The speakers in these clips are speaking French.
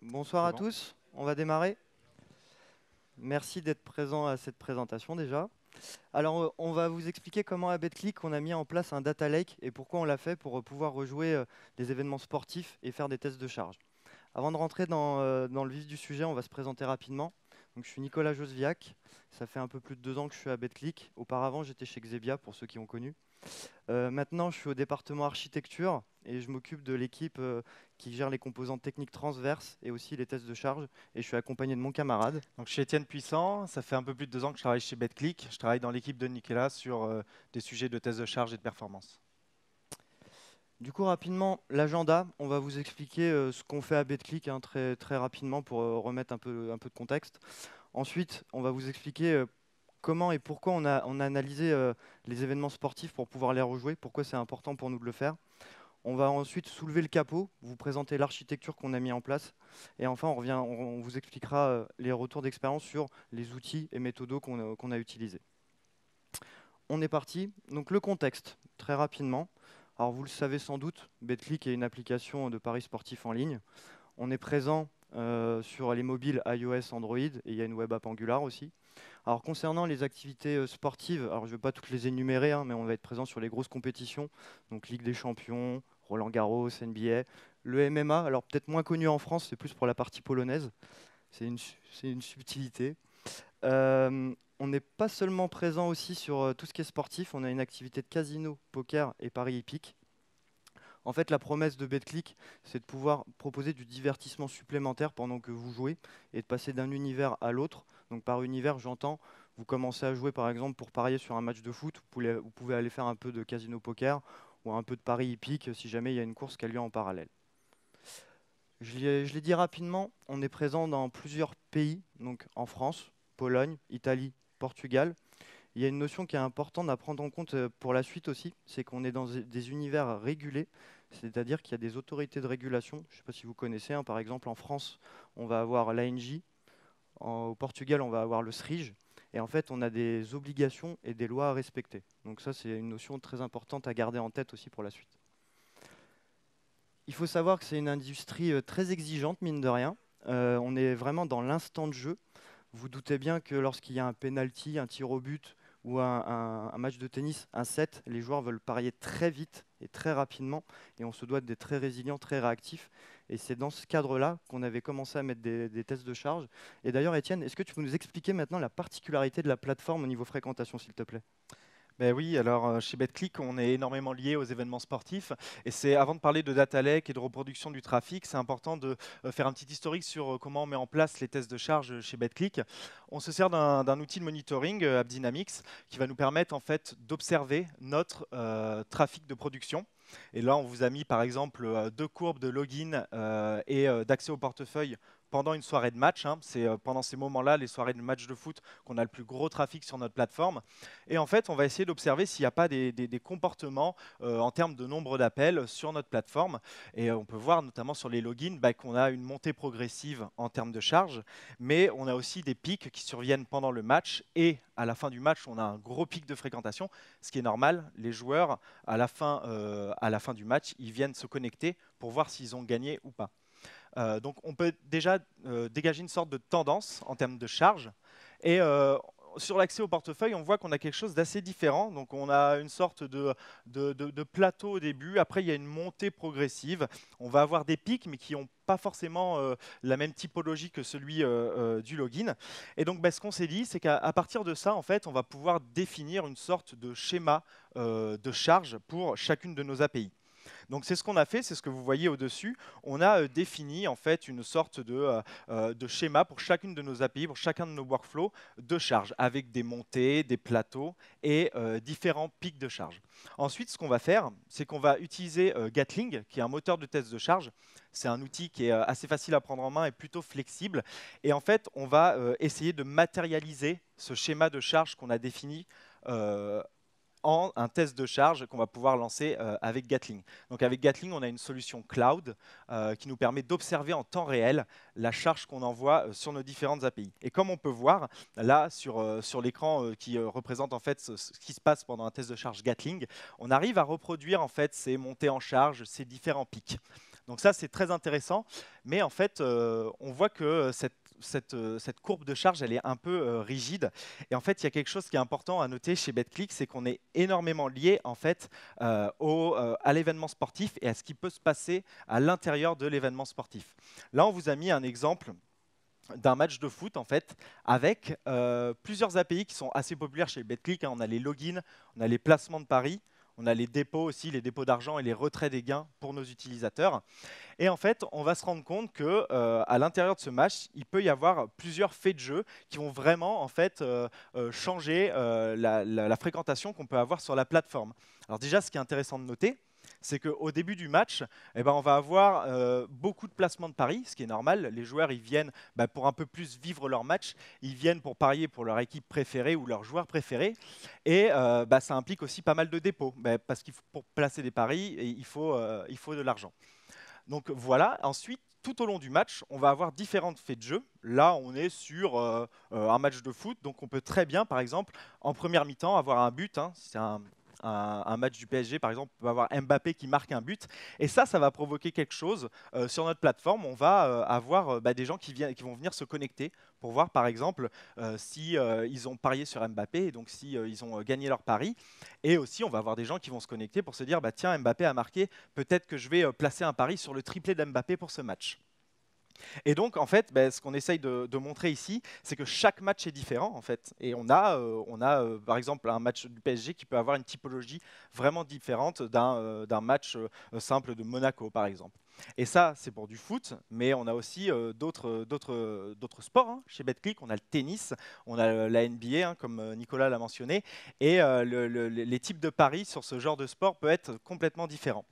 Bonsoir C'est à bon? tous, on va démarrer. Merci d'être présent à cette présentation déjà. Alors on va vous expliquer comment à BetClick on a mis en place un data lake et pourquoi on l'a fait pour pouvoir rejouer des événements sportifs et faire des tests de charge. Avant de rentrer dans le vif du sujet, on va se présenter rapidement. Donc, je suis Nicolas Josviac, ça fait un peu plus de 2 ans que je suis à BetClick. Auparavant j'étais chez Xebia pour ceux qui ont connu. Maintenant, je suis au département architecture et je m'occupe de l'équipe qui gère les composantes techniques transverses et aussi les tests de charge. Et je suis accompagné de mon camarade. Donc, je suis Étienne Puissant, ça fait un peu plus de 2 ans que je travaille chez BetClick. Je travaille dans l'équipe de Nicolas sur des sujets de tests de charge et de performance. Du coup, rapidement, l'agenda, on va vous expliquer ce qu'on fait à BetClick hein, très, très rapidement pour remettre un peu de contexte. Ensuite, on va vous expliquer comment et pourquoi on a analysé les événements sportifs pour pouvoir les rejouer, pourquoi c'est important pour nous de le faire. On va ensuite soulever le capot, vous présenter l'architecture qu'on a mis en place. Et enfin, on vous expliquera les retours d'expérience sur les outils et méthodos qu'on a utilisés. On est parti. Donc le contexte, très rapidement. Alors vous le savez sans doute, Betclic est une application de paris sportifs en ligne. On est présent sur les mobiles iOS, Android et il y a une web app Angular aussi. Alors concernant les activités sportives, alors je ne vais pas toutes les énumérer, hein, mais on va être présent sur les grosses compétitions, donc Ligue des Champions, Roland Garros, NBA, le MMA, alors peut-être moins connu en France, c'est plus pour la partie polonaise, c'est une subtilité. On n'est pas seulement présent aussi sur tout ce qui est sportif, on a une activité de casino, poker et paris hippiques. En fait, la promesse de BetClick, c'est de pouvoir proposer du divertissement supplémentaire pendant que vous jouez et de passer d'un univers à l'autre. Donc par univers, j'entends, vous commencez à jouer par exemple pour parier sur un match de foot, vous pouvez aller faire un peu de casino poker ou un peu de paris hippique si jamais il y a une course qui a lieu en parallèle. Je l'ai dit rapidement, on est présent dans plusieurs pays, donc en France, Pologne, Italie, Portugal. Il y a une notion qui est importante à prendre en compte pour la suite aussi, c'est qu'on est dans des univers régulés, c'est-à-dire qu'il y a des autorités de régulation. Je ne sais pas si vous connaissez, hein, par exemple en France, on va avoir l'ANJ, au Portugal, on va avoir le SRIJ, et en fait, on a des obligations et des lois à respecter. Donc ça, c'est une notion très importante à garder en tête aussi pour la suite. Il faut savoir que c'est une industrie très exigeante, mine de rien. On est vraiment dans l'instant de jeu. Vous doutez bien que lorsqu'il y a un penalty, un tir au but ou un match de tennis, un set, les joueurs veulent parier très vite et très rapidement et on se doit d'être très résilient, très réactif. Et c'est dans ce cadre-là qu'on avait commencé à mettre des tests de charge. Et d'ailleurs, Étienne, est-ce que tu peux nous expliquer maintenant la particularité de la plateforme au niveau fréquentation, s'il te plaît? Ben oui, alors chez BetClick, on est énormément lié aux événements sportifs. Et c'est avant de parler de data lake et de reproduction du trafic, c'est important de faire un petit historique sur comment on met en place les tests de charge chez BetClick. On se sert d'un outil de monitoring, AppDynamics, qui va nous permettre en fait d'observer notre trafic de production. Et là, on vous a mis par exemple 2 courbes de login et d'accès au portefeuille pendant une soirée de match, hein. C'est pendant ces moments-là, les soirées de match de foot, qu'on a le plus gros trafic sur notre plateforme. Et en fait, on va essayer d'observer s'il n'y a pas des comportements en termes de nombre d'appels sur notre plateforme. Et on peut voir notamment sur les logins qu'on a une montée progressive en termes de charge, mais on a aussi des pics qui surviennent pendant le match. Et à la fin du match, on a un gros pic de fréquentation, ce qui est normal. Les joueurs, à la fin du match, ils viennent se connecter pour voir s'ils ont gagné ou pas. Donc on peut déjà dégager une sorte de tendance en termes de charge. Et sur l'accès au portefeuille, on voit qu'on a quelque chose d'assez différent. Donc on a une sorte de plateau au début. Après, il y a une montée progressive. On va avoir des pics, mais qui n'ont pas forcément la même typologie que celui du login. Et donc, ce qu'on s'est dit, c'est qu'à partir de ça, en fait, on va pouvoir définir une sorte de schéma de charge pour chacune de nos API. Donc c'est ce qu'on a fait, c'est ce que vous voyez au-dessus. On a défini en fait une sorte de schéma pour chacune de nos API, pour chacun de nos workflows de charge, avec des montées, des plateaux et différents pics de charge. Ensuite, ce qu'on va faire, c'est qu'on va utiliser Gatling, qui est un moteur de test de charge. C'est un outil qui est assez facile à prendre en main et plutôt flexible. Et en fait, on va essayer de matérialiser ce schéma de charge qu'on a défini euh, en un test de charge qu'on va pouvoir lancer avec Gatling. Donc avec Gatling, on a une solution cloud qui nous permet d'observer en temps réel la charge qu'on envoie sur nos différentes API. Et comme on peut voir là sur l'écran qui représente en fait ce qui se passe pendant un test de charge Gatling, on arrive à reproduire en fait ces montées en charge, ces différents pics. Donc ça, c'est très intéressant. Mais en fait, on voit que cette courbe de charge, elle est un peu rigide. Et en fait, il y a quelque chose qui est important à noter chez BetClick, c'est qu'on est énormément lié en fait à l'événement sportif et à ce qui peut se passer à l'intérieur de l'événement sportif. Là, on vous a mis un exemple d'un match de foot en fait avec plusieurs API qui sont assez populaires chez BetClick, hein. On a les logins, on a les placements de paris, on a les dépôts aussi, les dépôts d'argent et les retraits des gains pour nos utilisateurs. Et en fait, on va se rendre compte que à l'intérieur de ce match, il peut y avoir plusieurs faits de jeu qui vont vraiment en fait changer la fréquentation qu'on peut avoir sur la plateforme. Alors déjà, ce qui est intéressant de noter, c'est qu'au début du match, eh ben, on va avoir beaucoup de placements de paris, ce qui est normal. Les joueurs, ils viennent pour un peu plus vivre leur match, ils viennent pour parier pour leur équipe préférée ou leur joueur préféré. Et ça implique aussi pas mal de dépôts, parce qu'il faut, pour placer des paris, il faut de l'argent. Donc voilà, ensuite, tout au long du match, on va avoir différents faits de jeu. Là, on est sur un match de foot, donc on peut très bien, par exemple, en première mi-temps, avoir un but, hein. Si c'est un match du PSG, par exemple, on peut avoir Mbappé qui marque un but. Et ça va provoquer quelque chose sur notre plateforme. On va avoir des gens qui vont venir se connecter pour voir, par exemple, si ils ont parié sur Mbappé et donc si ils ont gagné leur pari. Et aussi, on va avoir des gens qui vont se connecter pour se dire, tiens, Mbappé a marqué, peut-être que je vais placer un pari sur le triplé d'Mbappé pour ce match. Et donc, en fait, ce qu'on essaye de montrer ici, c'est que chaque match est différent, en fait. Et on a, par exemple, un match du PSG qui peut avoir une typologie vraiment différente d'un match simple de Monaco, par exemple. Et ça, c'est pour du foot, mais on a aussi d'autres sports, hein. Chez BetClick, on a le tennis, on a la NBA, hein, comme Nicolas l'a mentionné, et les types de paris sur ce genre de sport peuvent être complètement différents.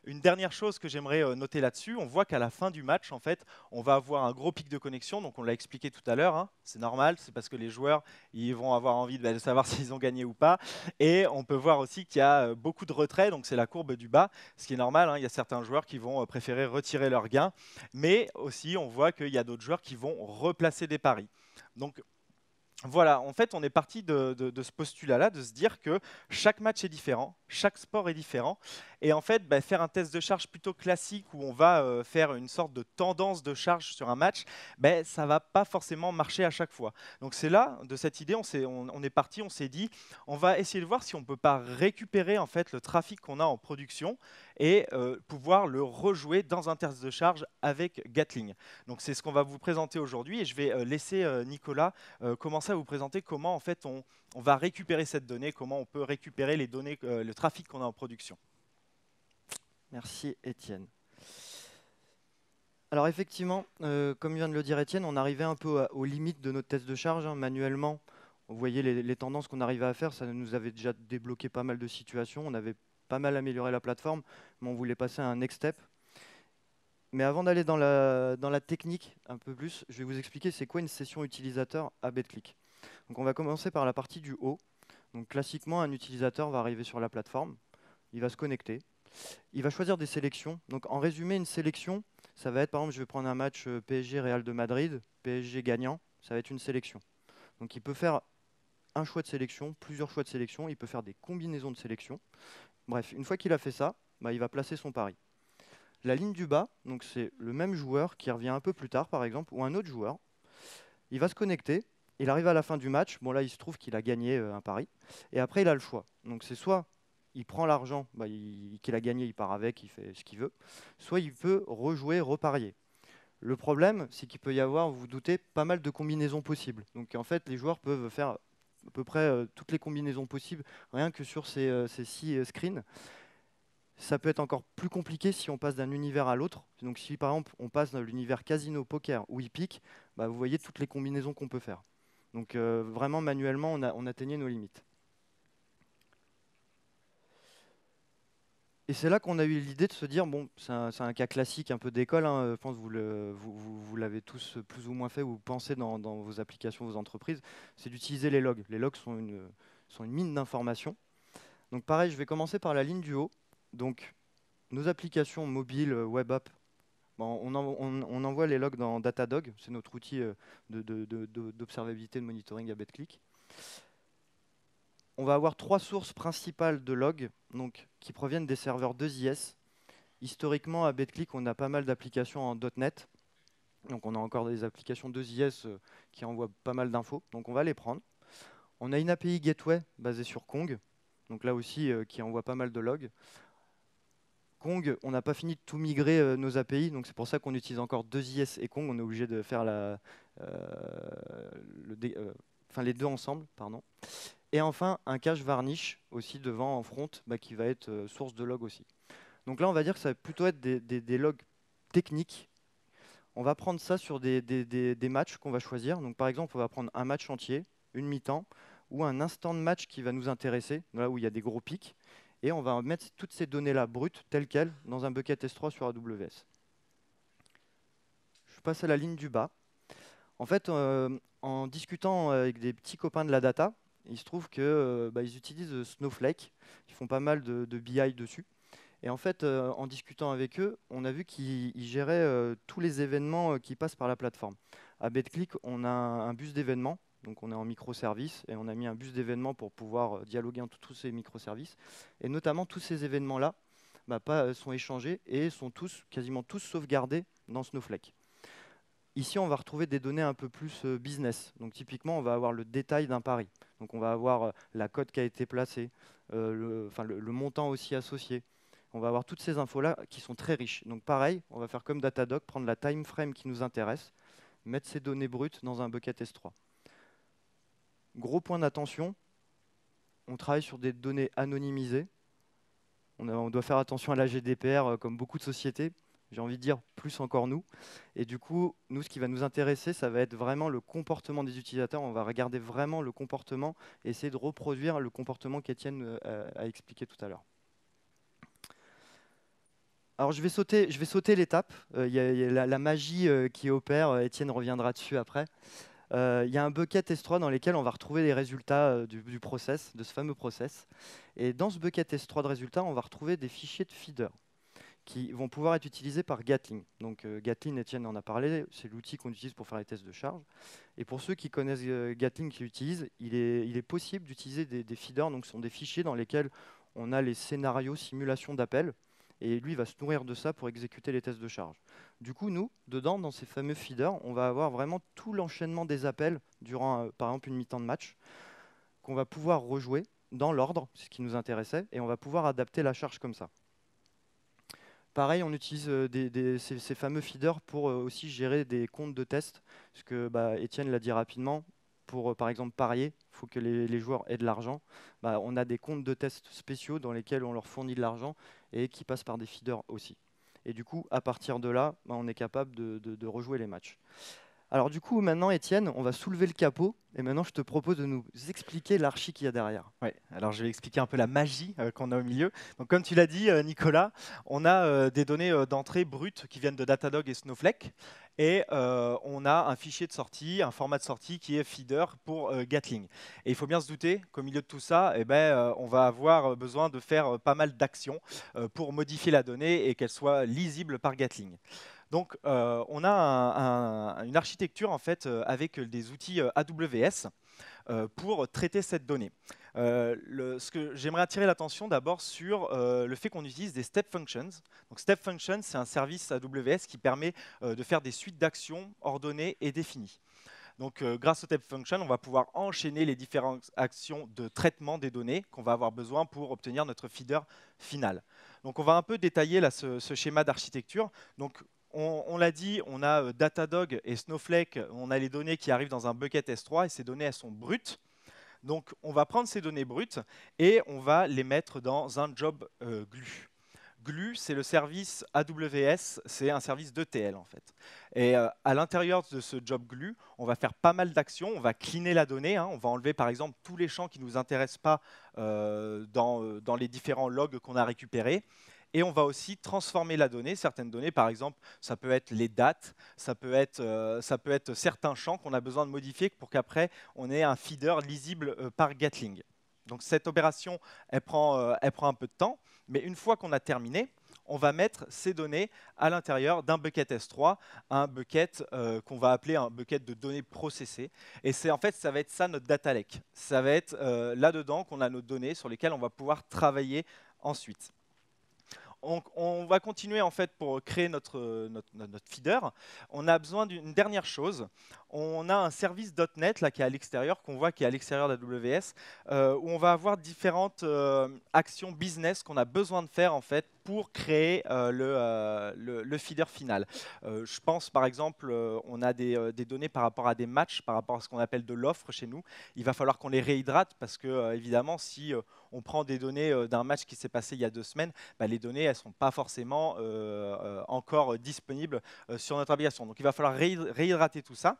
Une dernière chose que j'aimerais noter là-dessus, on voit qu'à la fin du match, en fait, on va avoir un gros pic de connexion. Donc on l'a expliqué tout à l'heure, hein, c'est normal, c'est parce que les joueurs ils vont avoir envie de savoir s'ils ont gagné ou pas. Et on peut voir aussi qu'il y a beaucoup de retraits, donc c'est la courbe du bas, ce qui est normal, hein. Il y a certains joueurs qui vont préférer retirer leurs gains, mais aussi on voit qu'il y a d'autres joueurs qui vont replacer des paris. Donc voilà, en fait, on est parti de ce postulat-là, de se dire que chaque match est différent, chaque sport est différent. Et en fait, faire un test de charge plutôt classique où on va faire une sorte de tendance de charge sur un match, ça ne va pas forcément marcher à chaque fois. Donc c'est là, de cette idée, on est parti, on s'est dit, on va essayer de voir si on ne peut pas récupérer en fait, le trafic qu'on a en production et pouvoir le rejouer dans un test de charge avec Gatling. Donc c'est ce qu'on va vous présenter aujourd'hui et je vais laisser Nicolas commencer à vous présenter comment en fait on va récupérer cette donnée, comment on peut récupérer les données, le trafic qu'on a en production. Merci Étienne. Alors effectivement, comme vient de le dire Étienne, on arrivait un peu aux limites de notre test de charge, hein. Manuellement, vous voyez les tendances qu'on arrivait à faire, ça nous avait déjà débloqué pas mal de situations, on avait pas mal amélioré la plateforme, mais on voulait passer à un next step. Mais avant d'aller dans la technique un peu plus, je vais vous expliquer c'est quoi une session utilisateur à BetClick. Donc on va commencer par la partie du haut. Donc classiquement, un utilisateur va arriver sur la plateforme, il va se connecter, il va choisir des sélections. Donc en résumé, une sélection, ça va être par exemple, je vais prendre un match PSG Real de Madrid, PSG gagnant, ça va être une sélection. Donc il peut faire un choix de sélection, plusieurs choix de sélection, il peut faire des combinaisons de sélection. Bref, une fois qu'il a fait ça, il va placer son pari. La ligne du bas, donc c'est le même joueur qui revient un peu plus tard par exemple, ou un autre joueur. Il va se connecter, il arrive à la fin du match, bon là il se trouve qu'il a gagné un pari, et après il a le choix. Donc c'est soit il prend l'argent qu'il a gagné, il part avec, il fait ce qu'il veut, soit il peut rejouer, reparier. Le problème, c'est qu'il peut y avoir, vous vous doutez, pas mal de combinaisons possibles. Donc en fait, les joueurs peuvent faire à peu près toutes les combinaisons possibles, rien que sur ces 6 screens. Ça peut être encore plus compliqué si on passe d'un univers à l'autre. Donc si par exemple on passe dans l'univers casino, poker ou hippique, vous voyez toutes les combinaisons qu'on peut faire. Donc vraiment manuellement on atteignait nos limites. Et c'est là qu'on a eu l'idée de se dire, bon, c'est un cas classique un peu d'école, hein, je pense que vous l'avez tous plus ou moins fait, ou vous pensez dans vos applications, vos entreprises, c'est d'utiliser les logs. Les logs sont une mine d'informations. Donc pareil, je vais commencer par la ligne du haut. Donc nos applications mobiles, web app, on envoie les logs dans Datadog, c'est notre outil d'observabilité, de monitoring à BetClick. On va avoir 3 sources principales de logs donc, qui proviennent des serveurs 2IS. Historiquement, à BetClick, on a pas mal d'applications en .NET. Donc on a encore des applications 2IS qui envoient pas mal d'infos. Donc on va les prendre. On a une API Gateway basée sur Kong. Donc là aussi, qui envoie pas mal de logs. Kong, on n'a pas fini de tout migrer nos API, donc c'est pour ça qu'on utilise encore 2IS et Kong. On est obligé de faire les deux ensemble, pardon. Et enfin, un cache varnish aussi devant en front, qui va être source de log aussi. Donc là, on va dire que ça va plutôt être des logs techniques. On va prendre ça sur des matchs qu'on va choisir. Donc par exemple, on va prendre un match entier, une mi-temps, ou un instant de match qui va nous intéresser, là où il y a des gros pics. Et on va mettre toutes ces données-là brutes, telles quelles, dans un bucket S3 sur AWS. Je passe à la ligne du bas. En fait, en discutant avec des petits copains de la data, il se trouve qu'ils utilisent Snowflake. Ils font pas mal de BI dessus. Et en fait, en discutant avec eux, on a vu qu'ils géraient tous les événements qui passent par la plateforme. À BetClick, on a un bus d'événements. Donc on est en microservices et on a mis un bus d'événements pour pouvoir dialoguer entre tous ces microservices. Et notamment, tous ces événements-là sont échangés et sont quasiment tous sauvegardés dans Snowflake. Ici, on va retrouver des données un peu plus business. Donc typiquement, on va avoir le détail d'un pari. Donc on va avoir la cote qui a été placée, le montant aussi associé. On va avoir toutes ces infos-là qui sont très riches. Donc pareil, on va faire comme Datadog, prendre la time frame qui nous intéresse, mettre ces données brutes dans un bucket S3. Gros point d'attention, on travaille sur des données anonymisées. On doit faire attention à la GDPR comme beaucoup de sociétés. J'ai envie de dire plus encore nous. Et du coup, nous, ce qui va nous intéresser, ça va être vraiment le comportement des utilisateurs. On va regarder vraiment le comportement et essayer de reproduire le comportement qu'Étienne a expliqué tout à l'heure. Alors, je vais sauter l'étape. Il y a la magie qui opère. Étienne reviendra dessus après. Il y a un bucket S3 dans lequel on va retrouver les résultats du process, de ce fameux process. Et dans ce bucket S3 de résultats, on va retrouver des fichiers de feeder qui vont pouvoir être utilisés par Gatling. Donc Gatling, Étienne en a parlé, c'est l'outil qu'on utilise pour faire les tests de charge. Et pour ceux qui connaissent Gatling, qui l'utilisent, il est possible d'utiliser des feeders, donc ce sont des fichiers dans lesquels on a les scénarios, simulations d'appels, et lui va se nourrir de ça pour exécuter les tests de charge. Du coup, nous, dedans, dans ces fameux feeders, on va avoir vraiment tout l'enchaînement des appels durant, par exemple, une mi-temps de match, qu'on va pouvoir rejouer dans l'ordre, c'est ce qui nous intéressait, et on va pouvoir adapter la charge comme ça. Pareil, on utilise ces fameux feeders pour aussi gérer des comptes de test, parce que Étienne l'a dit rapidement, pour par exemple parier, il faut que les joueurs aient de l'argent. On a des comptes de test spéciaux dans lesquels on leur fournit de l'argent et qui passent par des feeders aussi. Et du coup, à partir de là, on est capable de rejouer les matchs. Alors du coup, maintenant, Étienne, on va soulever le capot et maintenant, je te propose de nous expliquer l'archi qu'il y a derrière. Ouais, alors je vais expliquer un peu la magie qu'on a au milieu. Donc, comme tu l'as dit, Nicolas, on a des données d'entrée brutes qui viennent de Datadog et Snowflake. Et on a un fichier de sortie, un format de sortie qui est feeder pour Gatling. Et il faut bien se douter qu'au milieu de tout ça, on va avoir besoin de faire pas mal d'actions pour modifier la donnée et qu'elle soit lisible par Gatling. Donc, on a une architecture en fait avec des outils AWS pour traiter cette donnée. Ce que j'aimerais attirer l'attention d'abord sur le fait qu'on utilise des step functions. Donc, step function, c'est un service AWS qui permet de faire des suites d'actions ordonnées et définies. Donc, grâce au step function, on va pouvoir enchaîner les différentes actions de traitement des données qu'on va avoir besoin pour obtenir notre feeder final. Donc, on va un peu détailler là, ce schéma d'architecture. Donc, on l'a dit, on a Datadog et Snowflake, on a les données qui arrivent dans un bucket S3 et ces données, elles sont brutes. Donc, on va prendre ces données brutes et on va les mettre dans un job Glue. Glue, c'est le service AWS, c'est un service d'ETL en fait. Et à l'intérieur de ce job Glue, on va faire pas mal d'actions, on va cleaner la donnée, on va enlever par exemple tous les champs qui ne nous intéressent pas dans les différents logs qu'on a récupérés. Et on va aussi transformer la donnée, certaines données, par exemple, ça peut être les dates, ça peut être certains champs qu'on a besoin de modifier pour qu'après, on ait un feeder lisible par Gatling. Donc cette opération, elle prend un peu de temps, mais une fois qu'on a terminé, on va mettre ces données à l'intérieur d'un bucket S3, un bucket qu'on va appeler un bucket de données processées. Et en fait, ça va être ça notre data lake. Ça va être là-dedans qu'on a nos données sur lesquelles on va pouvoir travailler ensuite. on va continuer en fait pour créer notre feeder. On a besoin d'une dernière chose. On a un service .NET là, qui est à l'extérieur, qu'on voit qui est à l'extérieur d'AWS, où on va avoir différentes actions business qu'on a besoin de faire en fait pour créer le feeder final. Je pense par exemple, on a des données par rapport à des matchs, par rapport à ce qu'on appelle de l'offre chez nous. Il va falloir qu'on les réhydrate parce que évidemment, si on prend des données d'un match qui s'est passé il y a 2 semaines, bah, les données elles sont pas forcément encore disponibles sur notre application. Donc il va falloir réhydrater tout ça.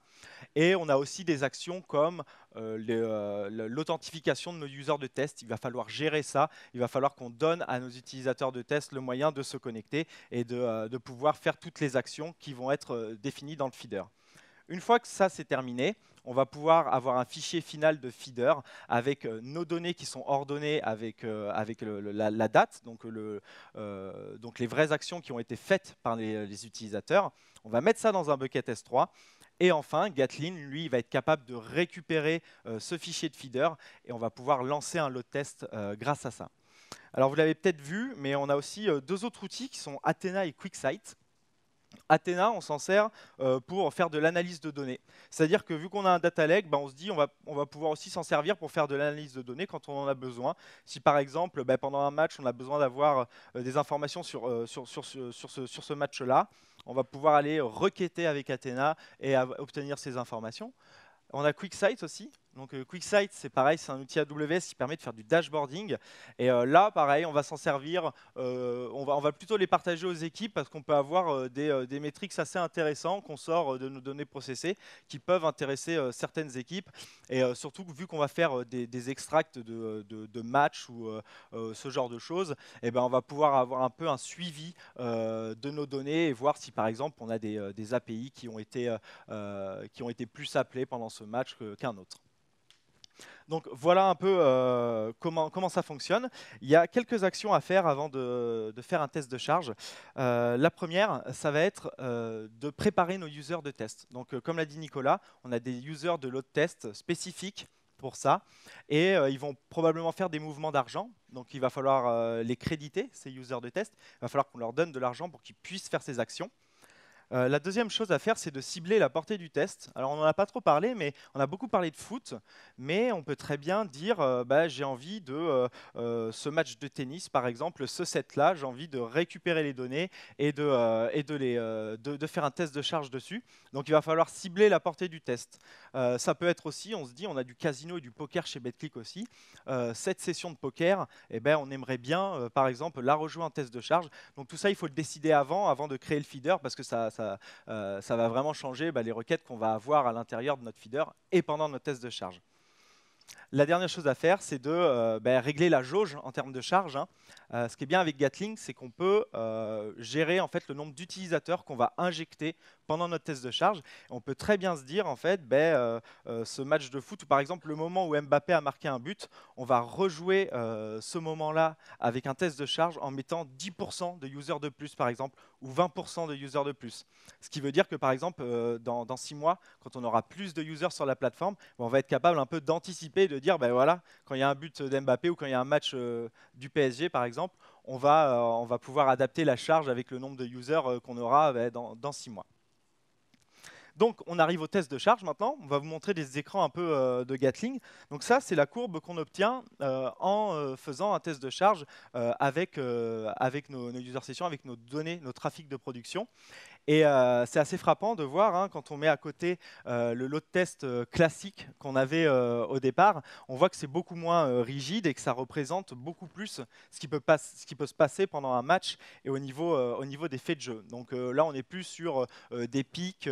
Et on a aussi des actions comme l'authentification de nos users de test. Il va falloir gérer ça. Il va falloir qu'on donne à nos utilisateurs de test le moyen de se connecter et de pouvoir faire toutes les actions qui vont être définies dans le feeder. Une fois que ça c'est terminé, on va pouvoir avoir un fichier final de feeder avec nos données qui sont ordonnées avec la date, donc les vraies actions qui ont été faites par les utilisateurs. On va mettre ça dans un bucket S3. Et enfin, Gatling, lui, va être capable de récupérer ce fichier de feeder et on va pouvoir lancer un load test grâce à ça. Alors, vous l'avez peut-être vu, mais on a aussi 2 autres outils qui sont Athena et QuickSight. Athena, on s'en sert pour faire de l'analyse de données. C'est-à-dire que vu qu'on a un data lake, on se dit on va pouvoir aussi s'en servir pour faire de l'analyse de données quand on en a besoin. Si par exemple, pendant un match, on a besoin d'avoir des informations sur ce match-là, on va pouvoir aller requêter avec Athena et obtenir ces informations. On a QuickSight aussi. Donc QuickSight, c'est pareil, c'est un outil AWS qui permet de faire du dashboarding. Et là, pareil, on va s'en servir. On va plutôt les partager aux équipes parce qu'on peut avoir des métriques assez intéressants qu'on sort de nos données processées qui peuvent intéresser certaines équipes. Et surtout, vu qu'on va faire des extracts de matchs ou ce genre de choses, on va pouvoir avoir un peu un suivi de nos données et voir si, par exemple, on a des API qui ont été plus appelés pendant ce match qu'un autre. Donc voilà un peu comment ça fonctionne. Il y a quelques actions à faire avant de faire un test de charge. La première, ça va être de préparer nos users de test. Donc comme l'a dit Nicolas, on a des users de load test spécifiques pour ça. Et ils vont probablement faire des mouvements d'argent. Donc il va falloir les créditer, ces users de test. Il va falloir qu'on leur donne de l'argent pour qu'ils puissent faire ces actions. La deuxième chose à faire, c'est de cibler la portée du test. Alors, on n'en a pas trop parlé, mais on a beaucoup parlé de foot. Mais on peut très bien dire, j'ai envie de ce match de tennis, par exemple, ce set-là, j'ai envie de récupérer les données et de faire un test de charge dessus. Donc, il va falloir cibler la portée du test. Ça peut être aussi, on se dit, on a du casino et du poker chez BetClick aussi. Cette session de poker, on aimerait bien, par exemple, la rejouer en test de charge. Donc, tout ça, il faut le décider avant de créer le feeder, parce que ça va vraiment changer les requêtes qu'on va avoir à l'intérieur de notre feeder et pendant notre test de charge. La dernière chose à faire, c'est de régler la jauge en termes de charge. Ce qui est bien avec Gatling, c'est qu'on peut gérer en fait le nombre d'utilisateurs qu'on va injecter pendant notre test de charge. On peut très bien se dire en fait, ce match de foot, ou par exemple le moment où Mbappé a marqué un but, on va rejouer ce moment-là avec un test de charge en mettant 10% de users de plus par exemple, ou 20% de users de plus. Ce qui veut dire que par exemple dans 6 mois, quand on aura plus de users sur la plateforme, on va être capable un peu d'anticiper, de dire voilà, quand il y a un but d'Mbappé ou quand il y a un match du PSG par exemple, on va pouvoir adapter la charge avec le nombre de users qu'on aura dans 6 mois. Donc, on arrive au test de charge maintenant. On va vous montrer des écrans un peu de Gatling. Donc ça, c'est la courbe qu'on obtient en faisant un test de charge avec nos user sessions, avec nos données, nos trafics de production. Et c'est assez frappant de voir, quand on met à côté le load test classique qu'on avait au départ, on voit que c'est beaucoup moins rigide et que ça représente beaucoup plus ce qui peut se passer pendant un match et au niveau des faits de jeu. Donc là, on n'est plus sur des pics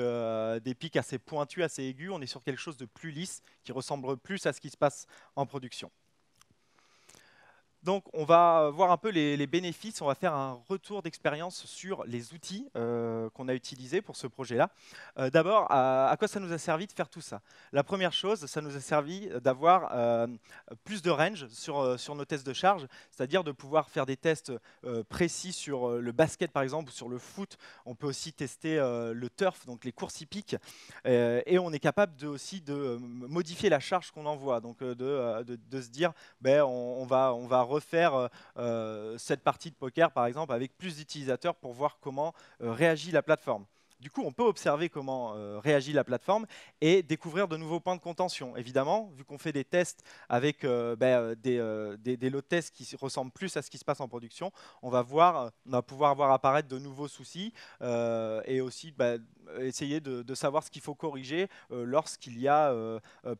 assez pointus, assez aigus, on est sur quelque chose de plus lisse qui ressemble plus à ce qui se passe en production. Donc, on va voir un peu les bénéfices. On va faire un retour d'expérience sur les outils qu'on a utilisés pour ce projet-là. D'abord, à quoi ça nous a servi de faire tout ça? La première chose, ça nous a servi d'avoir plus de range sur nos tests de charge, c'est-à-dire de pouvoir faire des tests précis sur le basket, par exemple, ou sur le foot. On peut aussi tester le turf, donc les courses hippiques. Et on est capable aussi de modifier la charge qu'on envoie, donc de se dire, on va refaire cette partie de poker, par exemple, avec plus d'utilisateurs pour voir comment réagit la plateforme. Du coup, on peut observer comment réagit la plateforme et découvrir de nouveaux points de contention. Évidemment, vu qu'on fait des tests avec des lots de tests qui ressemblent plus à ce qui se passe en production, on va pouvoir voir apparaître de nouveaux soucis et aussi essayer de savoir ce qu'il faut corriger lorsqu'il y a,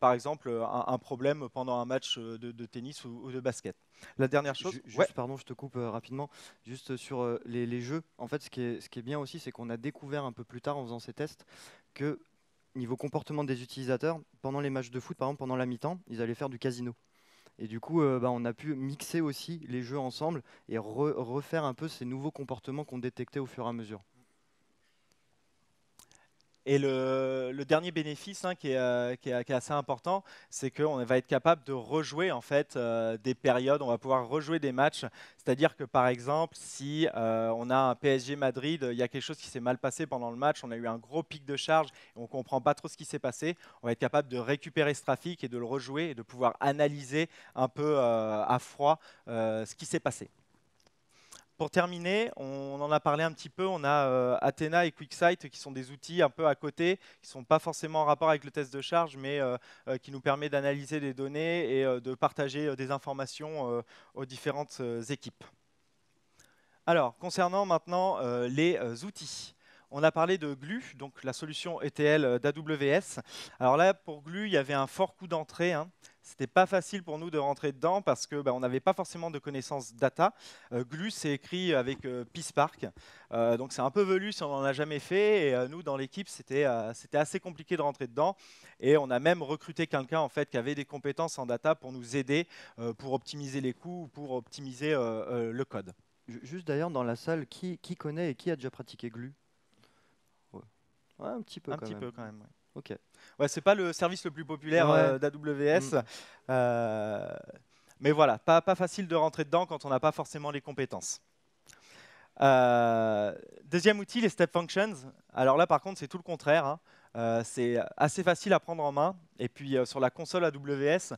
par exemple, un problème pendant un match de tennis ou de basket. La dernière chose, Juste, pardon, je te coupe rapidement. Juste sur les jeux, en fait, ce qui est bien aussi, c'est qu'on a découvert un peu plus tard en faisant ces tests que niveau comportement des utilisateurs, pendant les matchs de foot, par exemple, pendant la mi-temps, ils allaient faire du casino. Et du coup, on a pu mixer aussi les jeux ensemble et refaire un peu ces nouveaux comportements qu'on détectait au fur et à mesure. Et le dernier bénéfice qui est assez important, c'est qu'on va être capable de rejouer en fait des périodes, on va pouvoir rejouer des matchs. C'est-à-dire que par exemple, si on a un PSG Madrid, il y a quelque chose qui s'est mal passé pendant le match, on a eu un gros pic de charge et on ne comprend pas trop ce qui s'est passé, on va être capable de récupérer ce trafic et de le rejouer et de pouvoir analyser un peu à froid ce qui s'est passé. Pour terminer, on en a parlé un petit peu, on a Athena et QuickSight qui sont des outils un peu à côté, qui ne sont pas forcément en rapport avec le test de charge, mais qui nous permet d'analyser les données et de partager des informations aux différentes équipes. Alors, concernant maintenant les outils. On a parlé de Glue, donc la solution ETL d'AWS. Alors là, pour Glue, il y avait un fort coût d'entrée. C'était pas facile pour nous de rentrer dedans parce que on n'avait pas forcément de connaissances data. Glue, c'est écrit avec PySpark, donc c'est un peu velu si on n'en a jamais fait. Et nous, dans l'équipe, c'était assez compliqué de rentrer dedans. Et on a même recruté quelqu'un en fait qui avait des compétences en data pour nous aider pour optimiser les coûts, pour optimiser le code. Juste d'ailleurs, dans la salle, qui connaît et qui a déjà pratiqué Glue? Ouais, un petit peu Un quand petit même. peu quand même. Ouais. Ok. Ouais, c'est pas le service le plus populaire Ouais. d'AWS, mais voilà, pas facile de rentrer dedans quand on n'a pas forcément les compétences. Deuxième outil, les step functions. Alors là, par contre, c'est tout le contraire. C'est assez facile à prendre en main. Et puis sur la console AWS,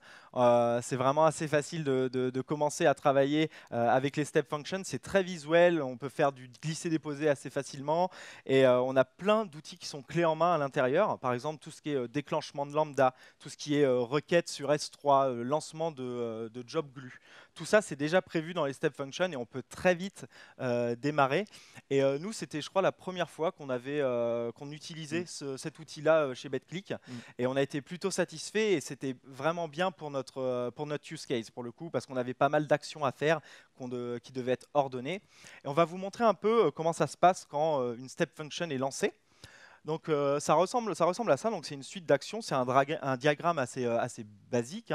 c'est vraiment assez facile de commencer à travailler avec les step functions. C'est très visuel, on peut faire du glisser-déposer assez facilement. Et on a plein d'outils qui sont clés en main à l'intérieur. Par exemple, tout ce qui est déclenchement de lambda, tout ce qui est requête sur S3, lancement de job glue. Tout ça, c'est déjà prévu dans les step functions et on peut très vite démarrer. Et nous, c'était, je crois, la première fois qu'on utilisait cet outil-là chez BetClick. Et on a été plutôt satisfait et c'était vraiment bien pour notre use case, pour le coup, parce qu'on avait pas mal d'actions à faire qui devaient être ordonnées. Et on va vous montrer un peu comment ça se passe quand une step function est lancée. Donc ça ressemble à ça. Donc c'est une suite d'actions, c'est un diagramme assez basique.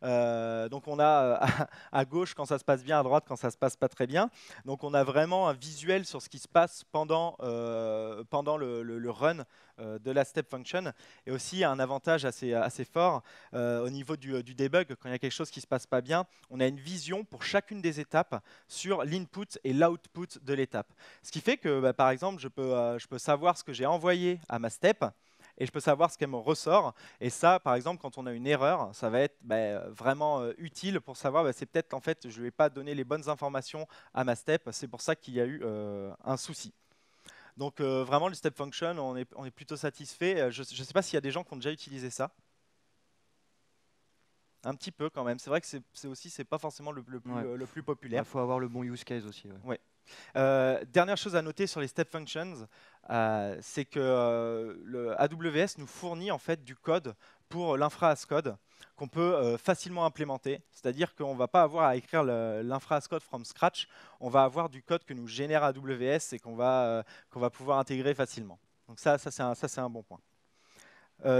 Donc on a à gauche quand ça se passe bien, à droite quand ça se passe pas très bien. Donc on a vraiment un visuel sur ce qui se passe pendant le run de la step function, et aussi un avantage assez fort au niveau du debug. Quand il y a quelque chose qui se passe pas bien, on a une vision pour chacune des étapes sur l'input et l'output de l'étape. Ce qui fait que par exemple je peux savoir ce que j'ai envoyé à ma step et je peux savoir ce qu'elle me ressort. Et ça, par exemple, quand on a une erreur, ça va être vraiment utile pour savoir, c'est peut-être en fait, je ne lui ai pas donné les bonnes informations à ma step, c'est pour ça qu'il y a eu un souci. Donc vraiment, le step function, on est plutôt satisfait. Je ne sais pas s'il y a des gens qui ont déjà utilisé ça. Un petit peu quand même. C'est vrai que c'est pas forcément le plus populaire. Il faut avoir le bon use case aussi. Ouais. Dernière chose à noter sur les step functions, c'est que le AWS nous fournit en fait du code pour l'infra as code qu'on peut facilement implémenter. C'est-à-dire qu'on ne va pas avoir à écrire l'infra as code from scratch, on va avoir du code que nous génère AWS et qu'on va pouvoir intégrer facilement. Donc ça c'est un bon point.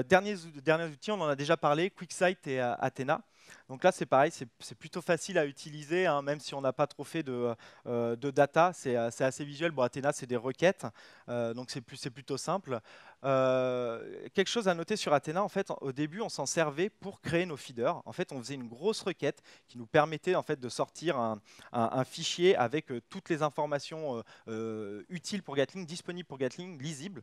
Derniers outils, on en a déjà parlé, QuickSight et Athena. Donc là, c'est pareil, c'est plutôt facile à utiliser, même si on n'a pas trop fait de data. C'est assez visuel. Bon, Athena, c'est des requêtes, donc c'est plutôt simple. Quelque chose à noter sur Athena, en fait, au début, on s'en servait pour créer nos feeders. En fait, on faisait une grosse requête qui nous permettait en fait de sortir un fichier avec toutes les informations utiles pour Gatling, disponibles pour Gatling, lisibles.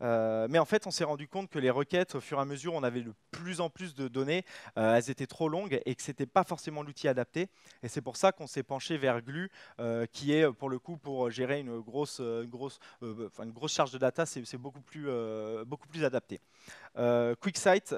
Mais en fait, on s'est rendu compte que les requêtes, au fur et à mesure, on avait de plus en plus de données, elles étaient trop longues et que ce n'était pas forcément l'outil adapté. Et c'est pour ça qu'on s'est penché vers Glue, qui est pour le coup pour gérer une grosse charge de data, c'est beaucoup plus adapté. QuickSight,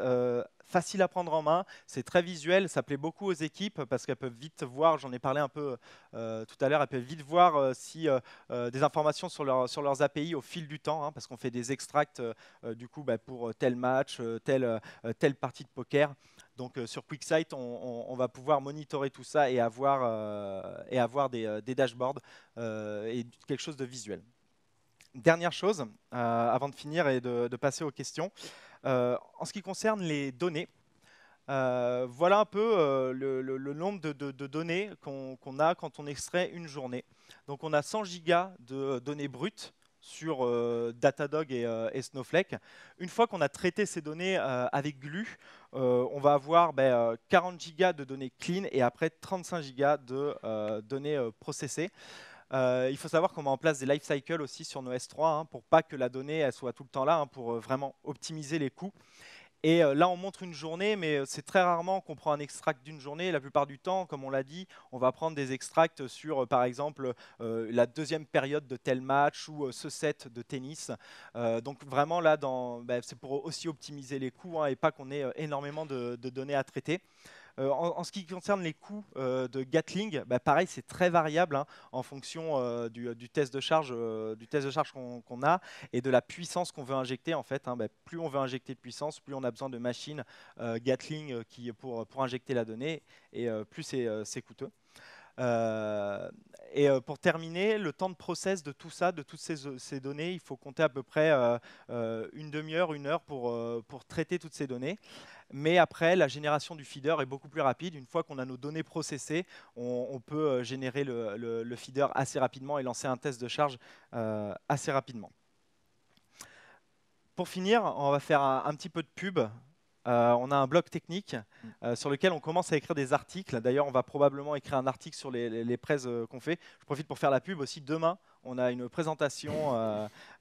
facile à prendre en main, c'est très visuel, ça plaît beaucoup aux équipes parce qu'elles peuvent vite voir, j'en ai parlé un peu tout à l'heure, elles peuvent vite voir si des informations sur leurs API au fil du temps, hein, parce qu'on fait des extracts du coup pour tel match, telle partie de poker. Donc sur QuickSight, on va pouvoir monitorer tout ça et avoir des dashboards et quelque chose de visuel. Dernière chose, avant de finir et de passer aux questions. En ce qui concerne les données, voilà un peu le nombre de données qu'on a quand on extrait une journée. Donc on a 100 gigas de données brutes sur Datadog et Snowflake. Une fois qu'on a traité ces données avec Glue, on va avoir 40 gigas de données clean et après 35 gigas de données processées. Il faut savoir qu'on met en place des life cycles aussi sur nos S3 hein, pour pas que la donnée elle soit tout le temps là, hein, pour vraiment optimiser les coûts. Et là, on montre une journée, mais c'est très rarement qu'on prend un extract d'une journée. La plupart du temps, comme on l'a dit, on va prendre des extracts sur, par exemple, la deuxième période de tel match ou ce set de tennis. Donc vraiment, là, c'est pour aussi optimiser les coûts hein, et pas qu'on ait énormément de données à traiter. En ce qui concerne les coûts de Gatling, pareil, c'est très variable hein, en fonction du test de charge, qu'on a et de la puissance qu'on veut injecter. En fait, hein, plus on veut injecter de puissance, plus on a besoin de machines Gatling pour injecter la donnée et plus c'est coûteux. Pour terminer, le temps de process de tout ça, de toutes ces données, il faut compter à peu près une demi-heure, une heure pour traiter toutes ces données. Mais après, la génération du feeder est beaucoup plus rapide. Une fois qu'on a nos données processées, on peut générer le feeder assez rapidement et lancer un test de charge assez rapidement. Pour finir, on va faire un petit peu de pub. On a un blog technique sur lequel on commence à écrire des articles. D'ailleurs, on va probablement écrire un article sur les prêts qu'on fait. Je profite pour faire la pub aussi. Demain, on a une présentation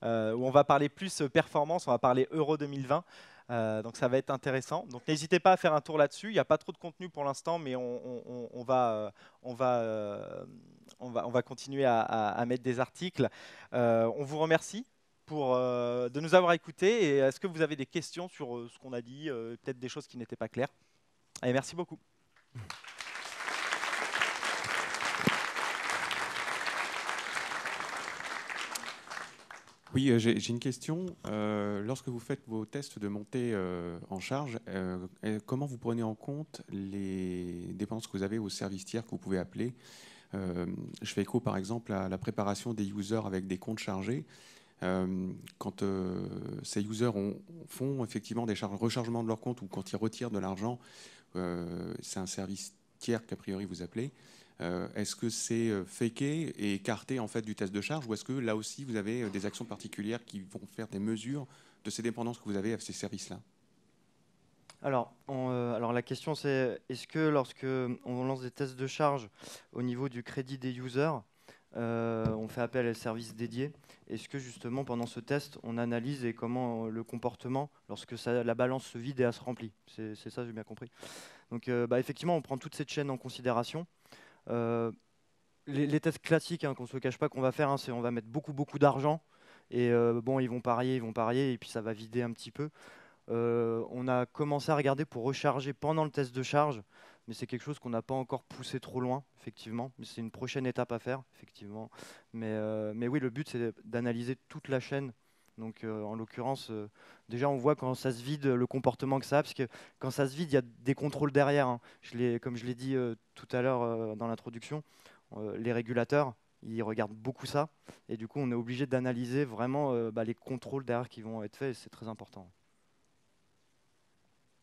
où on va parler plus performance, on va parler Euro 2020. Donc ça va être intéressant. Donc n'hésitez pas à faire un tour là-dessus. Il n'y a pas trop de contenu pour l'instant, mais on va continuer à mettre des articles. On vous remercie de nous avoir écoutés. Et est-ce que vous avez des questions sur ce qu'on a dit, peut-être des choses qui n'étaient pas claires? Allez, merci beaucoup. Oui, j'ai une question. Lorsque vous faites vos tests de montée en charge, comment vous prenez en compte les dépendances que vous avez aux services tiers que vous pouvez appeler? Je fais écho par exemple à la préparation des users avec des comptes chargés. Quand ces users font effectivement des rechargements de leur compte ou quand ils retirent de l'argent, c'est un service tiers qu'a priori vous appelez. Est-ce que c'est faké et écarté en fait du test de charge ou est-ce que là aussi vous avez des actions particulières qui vont faire des mesures de ces dépendances que vous avez à ces services-là? Alors la question c'est, est-ce que lorsque on lance des tests de charge au niveau du crédit des users, on fait appel à des services dédiés. Est-ce que justement pendant ce test, on analyse et comment le comportement lorsque la balance se vide et elle se remplit? C'est ça, j'ai bien compris. Donc effectivement, on prend toute cette chaîne en considération. Les tests classiques, hein, qu'on ne se cache pas qu'on va faire, hein, c'est on va mettre beaucoup d'argent et bon, ils vont parier et puis ça va vider un petit peu. On a commencé à regarder pour recharger pendant le test de charge, mais c'est quelque chose qu'on n'a pas encore poussé trop loin, effectivement. Mais c'est une prochaine étape à faire, effectivement. Mais oui, le but, c'est d'analyser toute la chaîne. Donc, en l'occurrence, déjà, on voit quand ça se vide, le comportement que ça a, parce que quand ça se vide, il y a des contrôles derrière, hein. Comme je l'ai dit tout à l'heure dans l'introduction, les régulateurs, ils regardent beaucoup ça. Et du coup, on est obligé d'analyser vraiment les contrôles derrière qui vont être faits, et c'est très important.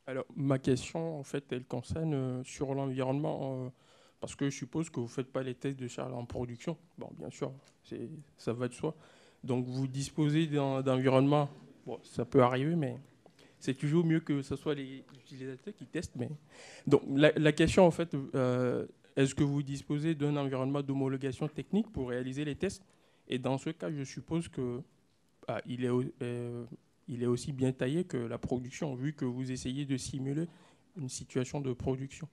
Alors, ma question, en fait, elle concerne sur l'environnement, parce que je suppose que vous ne faites pas les tests de charge en production. Bon, bien sûr, ça va de soi. Donc, vous disposez d'environnement. Bon, ça peut arriver, mais c'est toujours mieux que ce soit les utilisateurs qui testent. Mais... Donc, la question, en fait, est-ce que vous disposez d'un environnement d'homologation technique pour réaliser les tests? Et dans ce cas, je suppose que il est il est aussi bien taillé que la production, vu que vous essayez de simuler une situation de production.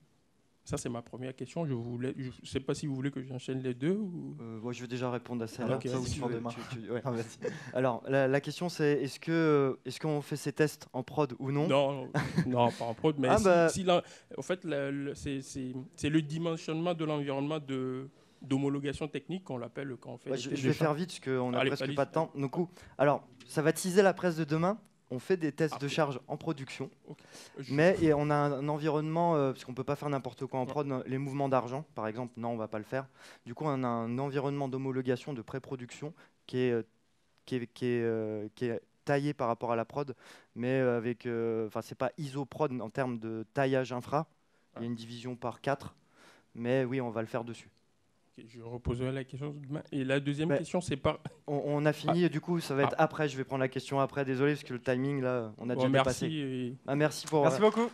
Ça, c'est ma première question. Je ne sais pas si vous voulez que j'enchaîne les deux. Ou... Moi, je vais déjà répondre à celle-là. Ok, Ça, ou si tu pour veux- demain. ouais. Ah, vas-y. Alors, la question, c'est est-ce qu'on fait ces tests en prod ou non? Non, non, pas en prod, mais Ah, bah- en fait, c'est le dimensionnement de l'environnement d'homologation technique qu'on l'appelle quand on fait les Je tests vais de faire charge. vite parce qu'on n'a Allez, presque allez-y, pas de temps. allez. Donc, alors, ça va teaser la presse de demain. On fait des tests de Parfait. charge en production, Ok. et on a un environnement, parce qu'on ne peut pas faire n'importe quoi en prod, les mouvements d'argent, par exemple, non, on ne va pas le faire. Du coup, on a un environnement d'homologation, de pré-production qui est taillé par rapport à la prod, mais c'est pas iso-prod en termes de taillage infra. Il y a une division par 4, mais oui, on va le faire dessus. Ok, je reposerai la question demain. Et la deuxième Ouais. question, c'est pas... On a fini, du coup, ça va être après. Je vais prendre la question après. Désolé, parce que le timing, là, on a déjà dépassé. Merci. Merci pour... Merci beaucoup.